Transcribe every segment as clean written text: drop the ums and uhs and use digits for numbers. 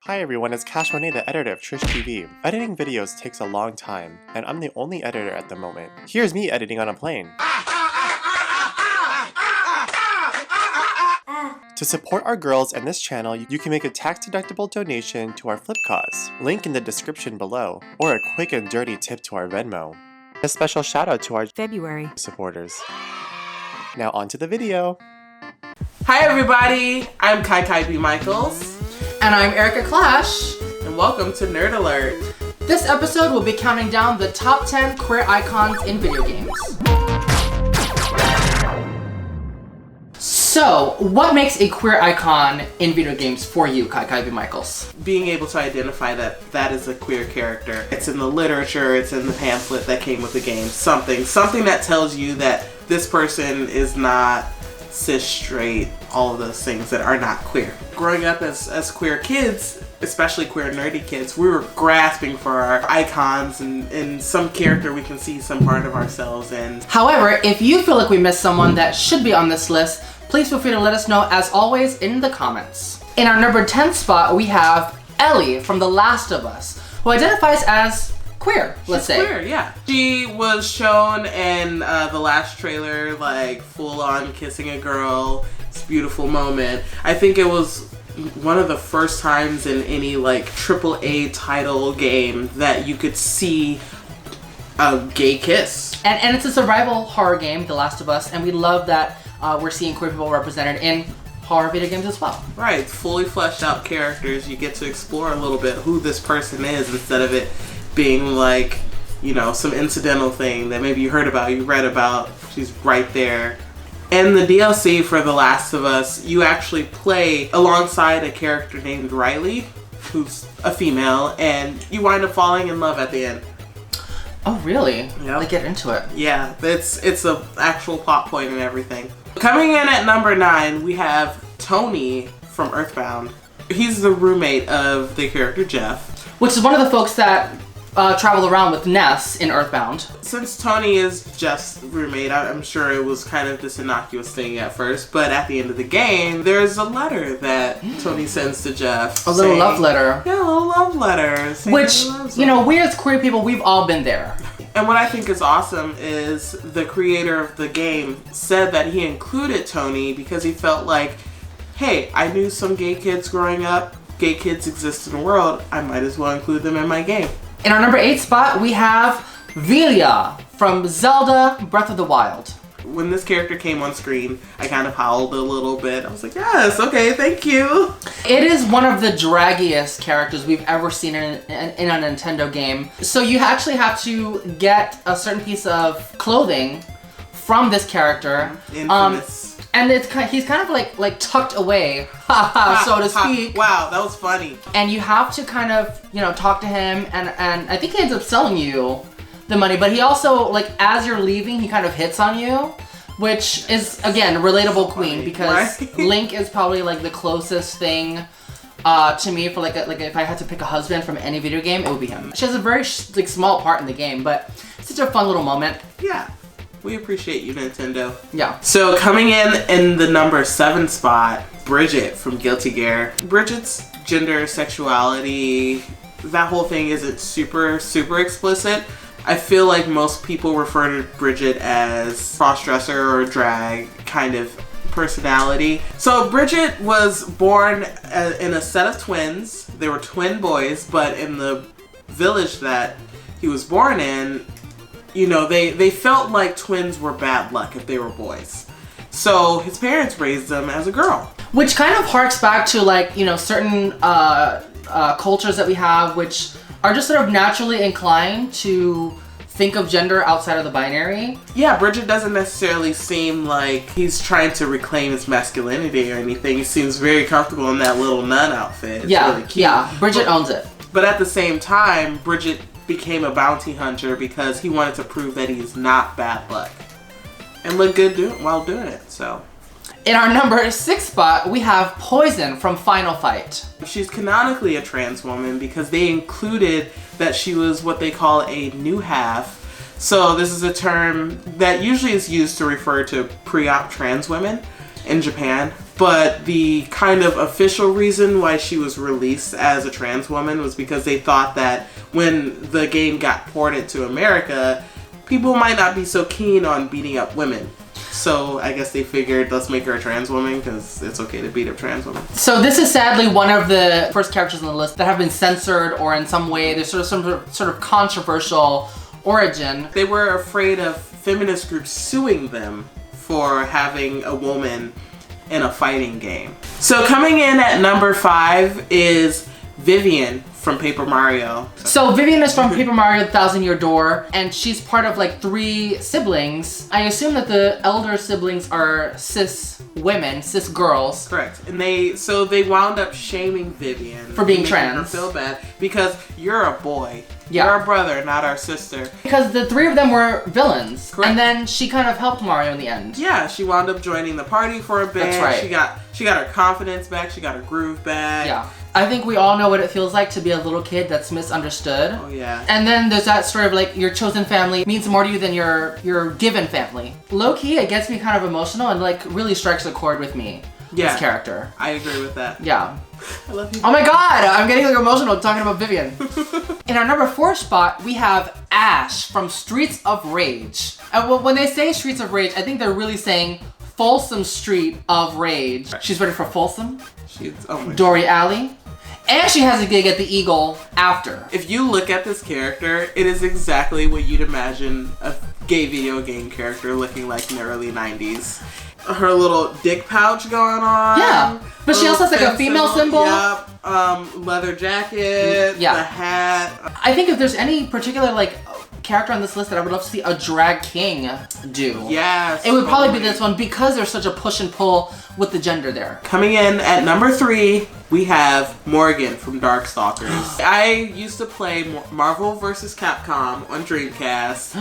Hi everyone, it's Monet, the editor of Trish TV. Editing videos takes a long time, and I'm the only editor at the moment. Here's me editing on a plane. To support our girls and this channel, you can make a tax-deductible donation to our Flip cause, link in the description below, or a quick and dirty tip to our Venmo. A special shout out to our February supporters. Now on to the video. Hi everybody, I'm Kai B. Michaels. And I'm Erika Klash. And welcome to Nerd Alert. This episode will be counting down the top 10 queer icons in video games. So, what makes a queer icon in video games for you, Kai B. Michaels? Being able to identify that that is a queer character. It's in the literature, it's in the pamphlet that came with the game. Something that tells you that this person is not cis, straight, all of those things that are not queer. Growing up as queer kids, especially queer nerdy kids, we were grasping for our icons and in some character we can see some part of ourselves in. However, if you feel like we missed someone that should be on this list, please feel free to let us know, as always, in the comments. In our number 10 spot, we have Ellie from The Last of Us, who identifies as queer, let's say. Queer, yeah. She was shown in the last trailer, like, full-on kissing a girl. It's a beautiful moment. I think it was one of the first times in any, like, AAA title game that you could see a gay kiss. And it's a survival horror game, The Last of Us, and we love that we're seeing queer people represented in horror video games as well. Right, fully fleshed out characters. You get to explore a little bit who this person is instead of it being like, you know, some incidental thing that maybe you heard about, you read about. She's right there. In the DLC for The Last of Us, you actually play alongside a character named Riley, who's a female, and you wind up falling in love at the end. Oh, really? Yep. Like, get into it. Yeah, it's a actual plot point and everything. Coming in at number 9, we have Tony from Earthbound. He's the roommate of the character Jeff, which is one of the folks that travel around with Ness in Earthbound. Since Tony is Jeff's roommate, I'm sure it was kind of this innocuous thing at first, but at the end of the game, there's a letter that Tony sends to Jeff. A little love letter. Yeah, a little love letter. Which, you know, we as queer people, we've all been there. And what I think is awesome is the creator of the game said that he included Tony because he felt like, hey, I knew some gay kids growing up. Gay kids exist in the world. I might as well include them in my game. In our number 8 spot, we have Velia from Zelda Breath of the Wild. When this character came on screen, I kind of howled a little bit. I was like, yes, okay, thank you. It is one of the draggiest characters we've ever seen in a Nintendo game. So you actually have to get a certain piece of clothing from this character. Infamous. And he's kind of like tucked away, so to speak. Wow, that was funny. And you have to kind of, you know, talk to him, and I think he ends up selling you the money, but he also, like, as you're leaving, he kind of hits on you, which is, again, a relatable queen, because right? Link is probably, like, the closest thing to me for, like if I had to pick a husband from any video game, it would be him. She has a very, like, small part in the game, but it's such a fun little moment. Yeah. We appreciate you, Nintendo. Yeah. So coming in the number 7 spot, Bridget from Guilty Gear. Bridget's gender, sexuality, that whole thing isn't super explicit. I feel like most people refer to Bridget as cross-dresser or drag kind of personality. So Bridget was born in a set of twins. They were twin boys, but in the village that he was born in, you know, they felt like twins were bad luck if they were boys. So his parents raised them as a girl. Which kind of harks back to, like, you know, certain cultures that we have, which are just sort of naturally inclined to think of gender outside of the binary. Yeah, Bridget doesn't necessarily seem like he's trying to reclaim his masculinity or anything. He seems very comfortable in that little nun outfit. It's really cute. Yeah, Bridget owns it. But at the same time, Bridget became a bounty hunter because he wanted to prove that he's not bad luck and look good while doing it. So in our number 6 spot, we have Poison from Final Fight. She's canonically a trans woman because they included that she was what they call a new half. So this is a term that usually is used to refer to pre-op trans women in Japan. But the kind of official reason why she was released as a trans woman was because they thought that when the game got ported to America, people might not be so keen on beating up women. So I guess they figured, let's make her a trans woman because it's okay to beat up trans women. So this is sadly one of the first characters on the list that have been censored, or in some way there's some sort of controversial origin. They were afraid of feminist groups suing them for having a woman in a fighting game. So coming in at number 5 is Vivian from Paper Mario. So Vivian is from Paper Mario The Thousand Year Door, and she's part of like 3 siblings. I assume that the elder siblings are cis women, cis girls. Correct. And they wound up shaming Vivian for being making trans. her feel bad because you're a boy. Yeah. You're our brother, not our sister. Because the 3 of them were villains. Correct. And then she kind of helped Mario in the end. Yeah, she wound up joining the party for a bit. That's right. She got her confidence back. She got her groove back. Yeah. I think we all know what it feels like to be a little kid that's misunderstood. Oh yeah. And then there's that story of like your chosen family means more to you than your given family. Low key, it gets me kind of emotional and like really strikes a chord with me. Yeah. This character. I agree with that. Yeah. I love you. Oh my god, I'm getting like emotional talking about Vivian. In our number 4 spot, we have Ash from Streets of Rage. And when they say Streets of Rage, I think they're really saying Folsom Street of Rage. She's ready for Folsom, Oh my Dory Alley, and she has a gig at the Eagle after. If you look at this character, it is exactly what you'd imagine a gay video game character looking like in the early 90s. Her little dick pouch going on. Yeah, but she also has like a female symbol. Yep. Leather jacket. Yeah. The hat. I think if there's any particular like character on this list that I would love to see a drag king do, Yes. it would probably be this one because there's such a push and pull with the gender there. Coming in at number 3, we have Morgan from Darkstalkers. I used to play Marvel vs. Capcom on Dreamcast.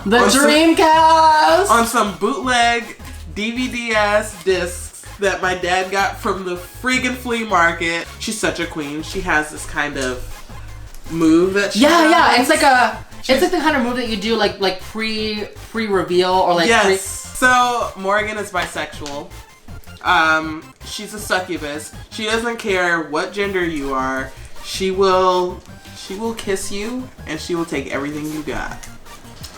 The Dreamcast! On some bootleg DVD-ass discs that my dad got from the freaking flea market. She's such a queen. She has this kind of move that she does. Yeah, it's like the kind of move that you do like pre-reveal or like yes. So Morgan is bisexual. She's a succubus. She doesn't care what gender you are. She will kiss you and she will take everything you got.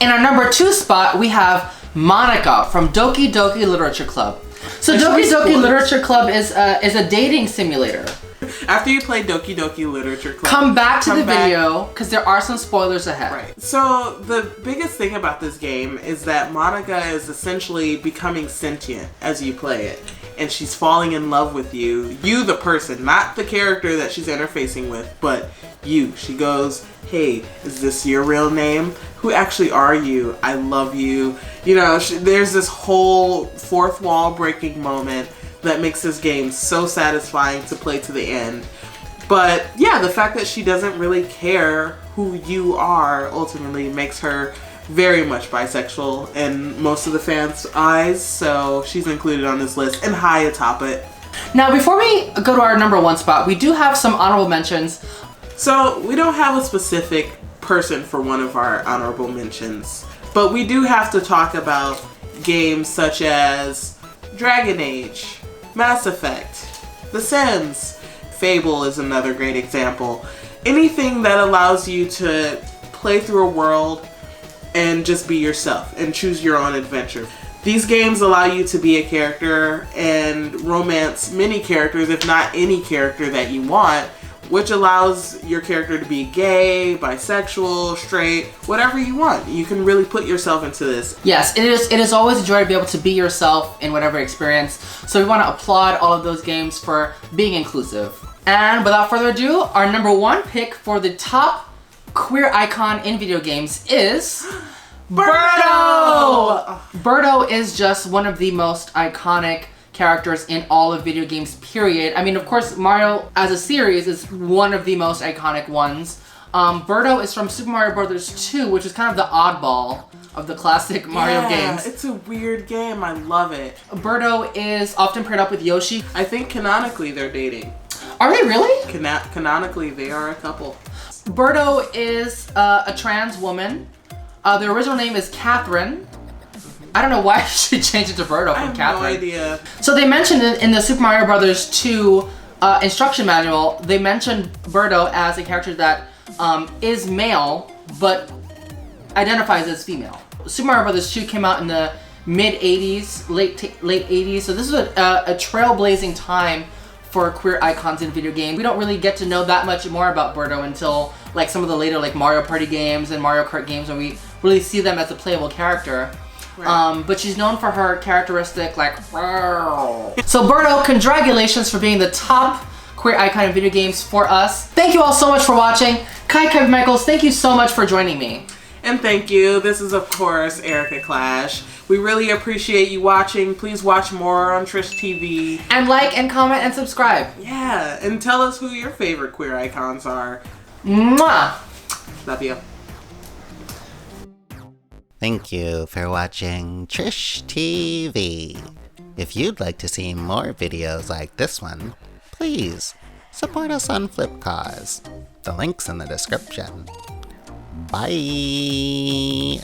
In our number 2 spot, we have Monica from DokiDoki Literature Club. So DokiDoki Literature Club is a dating simulator. After you play DokiDoki Literature Club, come back to the video because there are some spoilers ahead. Right. So the biggest thing about this game is that Monica is essentially becoming sentient as you play it. And she's falling in love with you. You, the person, not the character that she's interfacing with, but you. She goes, hey, is this your real name? Who actually are you? I love you. You know, there's this whole fourth wall breaking moment that makes this game so satisfying to play to the end. But yeah, the fact that she doesn't really care who you are ultimately makes her very much bisexual in most of the fans' eyes, so she's included on this list and high atop it. Now, before we go to our number 1 spot, we do have some honorable mentions. So we don't have a specific person for one of our honorable mentions, but we do have to talk about games such as Dragon Age, Mass Effect, The Sims. Fable is another great example. Anything that allows you to play through a world and just be yourself and choose your own adventure. These games allow you to be a character and romance many characters, if not any character that you want, which allows your character to be gay, bisexual, straight, whatever you want. You can really put yourself into this. Yes, it is always a joy to be able to be yourself in whatever experience. So we want to applaud all of those games for being inclusive. And without further ado, our number 1 pick for the top queer icon in video games is Birdo! Birdo is just one of the most iconic characters in all of video games, period. I mean, of course, Mario as a series is one of the most iconic ones. Birdo is from Super Mario Bros. 2, which is kind of the oddball of the classic Mario games. It's a weird game. I love it. Birdo is often paired up with Yoshi. I think canonically they're dating. Are they really? Canonically, they are a couple. Birdo is a trans woman. The original name is Catherine. I don't know why she changed it to Birdo from Catherine. I have no idea. So they mentioned in the Super Mario Brothers 2 instruction manual, they mentioned Birdo as a character that is male, but identifies as female. Super Mario Brothers 2 came out in the mid 80s, late 80s, so this is a trailblazing time for queer icons in video games. We don't really get to know that much more about Birdo until like some of the later like Mario Party games and Mario Kart games when we really see them as a playable character. Right. But she's known for her characteristic like So Birdo, congratulations for being the top queer icon in video games for us. Thank you all so much for watching. Kai Michaels, thank you so much for joining me. And thank you. This is, of course, Erika Klash. We really appreciate you watching. Please watch more on Trish TV. And like and comment and subscribe. Yeah, and tell us who your favorite queer icons are. Mwah! Love you. Thank you for watching Trish TV. If you'd like to see more videos like this one, please support us on Flipcause. The link's in the description. Bye!